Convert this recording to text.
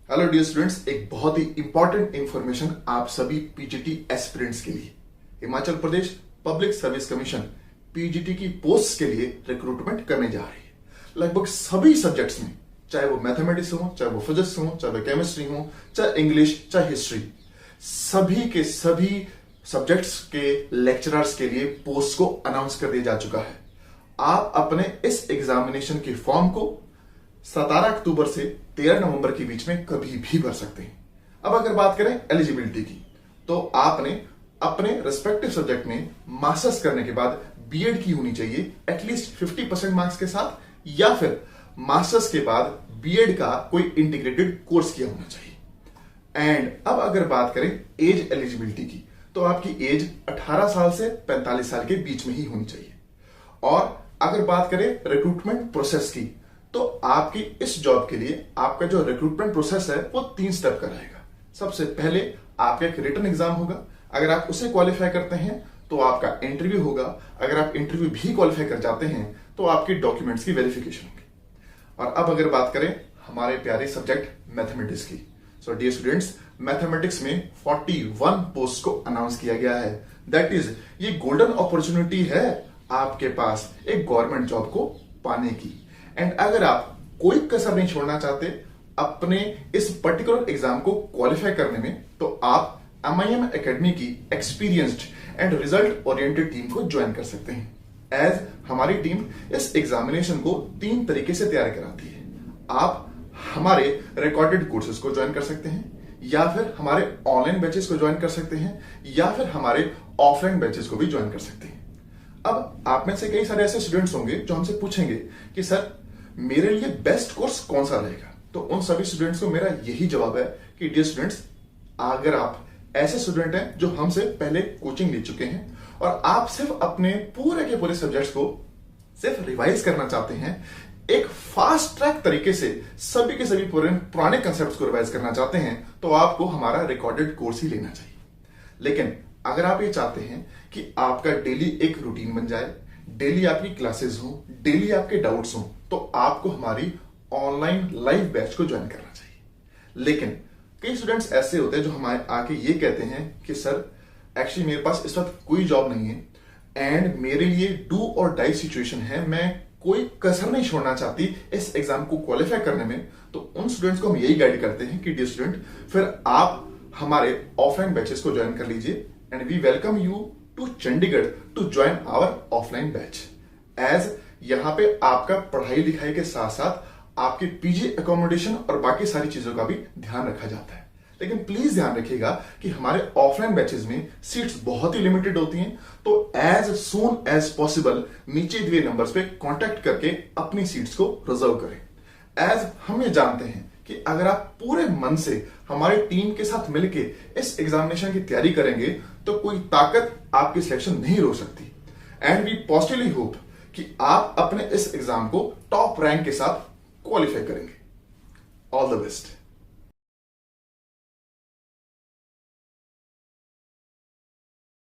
Hello dear students, एक बहुत ही important information आप सभी पीजीटी एस्पिरेंट्स के लिए। Himachal Pradesh public service commission PGT की पोस्ट के लिए रिक्रूटमेंट करने जा रही है। लगभग सभी सब्जेक्ट्स में, चाहे वो मैथमेटिक्स हो, चाहे वो फिजिक्स हो, चाहे वो केमिस्ट्री हो, चाहे इंग्लिश, चाहे हिस्ट्री, सभी के सभी सब्जेक्ट्स के लेक्चरर्स के लिए पोस्ट को अनाउंस कर दिया जा चुका है। आप अपने इस एग्जामिनेशन के फॉर्म को 17 अक्टूबर से 13 नवंबर के बीच में कभी भी भर सकते हैं। अब अगर बात करें एलिजिबिलिटी की, तो आपने अपने रेस्पेक्टिव सब्जेक्ट में मास्टर्स करने के बाद बीएड की होनी चाहिए एटलीस्ट 50% मार्क्स के साथ, या फिर मास्टर्स के बाद बीएड का कोई इंटीग्रेटेड कोर्स किया होना चाहिए। एंड अब अगर बात करें एज एलिजिबिलिटी की, तो आपकी एज 18 साल से 45 साल के बीच में ही होनी चाहिए। और अगर बात करें रिक्रूटमेंट प्रोसेस की, तो आपकी इस जॉब के लिए आपका जो रिक्रूटमेंट प्रोसेस है वो 3 स्टेप का रहेगा। सबसे पहले आपका एक रिटन एग्जाम होगा। अगर आप उसे क्वालिफाई करते हैं तो आपका इंटरव्यू होगा। अगर आप इंटरव्यू भी क्वालिफाई कर जाते हैं तो आपकी डॉक्यूमेंट्स की वेरिफिकेशन होगी। और अब अगर बात करें हमारे प्यारे सब्जेक्ट मैथमेटिक्स की, सो डियर स्टूडेंट्स, मैथमेटिक्स में 41 पोस्ट को अनाउंस किया गया है। दैट इज, ये गोल्डन अपॉर्चुनिटी है आपके पास एक गवर्नमेंट जॉब को पाने की। एंड अगर आप कोई कसर नहीं छोड़ना चाहते अपने इस पर्टिकुलर एग्जाम को क्वालिफाई करने में, तो आप MIM एकेडमी की experienced and result oriented team को ज्वाइन कर सकते हैं। एज हमारी टीम इस एग्जामिनेशन को 3 तरीके से तैयार कराती है। आप हमारे रिकॉर्डेड कोर्सेज को ज्वाइन कर सकते हैं, या फिर हमारे ऑनलाइन बैचेस को ज्वाइन कर सकते हैं, या फिर हमारे ऑफलाइन बैचेस को भी ज्वाइन कर सकते हैं। अब आप में से कई सारे ऐसे स्टूडेंट्स होंगे जो हमसे पूछेंगे कि सर मेरे लिए बेस्ट कोर्स कौन सा रहेगा। तो उन सभी स्टूडेंट्स को मेरा यही जवाब है कि डियर स्टूडेंट्स, अगर आप ऐसे स्टूडेंट हैं जो हमसे पहले कोचिंग ले चुके हैं और आप सिर्फ अपने पूरे के पूरे सब्जेक्ट्स को सिर्फ रिवाइज करना चाहते हैं, एक फास्ट ट्रैक तरीके से सभी के सभी पुराने कंसेप्ट्स को रिवाइज करना चाहते हैं, तो आपको हमारा रिकॉर्डेड कोर्स ही लेना चाहिए। लेकिन अगर आप ये चाहते हैं कि आपका डेली एक रूटीन बन जाए, डेली आपकी क्लासेस हो, डेली आपके डाउट्स हो, तो आपको हमारी ऑनलाइन लाइव बैच को ज्वाइन करना चाहिए। लेकिन कई स्टूडेंट्स ऐसे होते हैं जो हमारे आके ये कहते हैं कि सर एक्चुअली मेरे पास इस वक्त कोई जॉब नहीं है एंड मेरे लिए डू और डाई सिचुएशन है, मैं कोई कसर नहीं छोड़ना चाहती इस एग्जाम को क्वालिफाई करने में। तो उन स्टूडेंट्स को हम यही गाइड करते हैं कि डियर स्टूडेंट, फिर आप हमारे ऑफलाइन बैचेस को ज्वाइन कर लीजिए and we welcome you to Chandigarh to join our offline batch. As यहां पे आपका पढ़ाई लिखाई के साथ साथ आपके पीजी एकोमोडेशन और बाकी सारी चीजों का भी ध्यान रखा जाता है। लेकिन प्लीज ध्यान रखिएगा कि हमारे ऑफलाइन बैचेस में सीट्स बहुत ही लिमिटेड होती हैं, तो एज सून एज पॉसिबल नीचे दिए नंबर्स पे कांटेक्ट करके अपनी सीट्स को रिजर्व करें। एज हम ये जानते हैं कि अगर आप पूरे मन से हमारी टीम के साथ मिलके इस एग्जामिनेशन की तैयारी करेंगे तो कोई ताकत आपकी सिलेक्शन नहीं रोक सकती। एंड वी पॉजिटिवली होप कि आप अपने इस एग्जाम को टॉप रैंक के साथ क्वालिफाई करेंगे। All the best.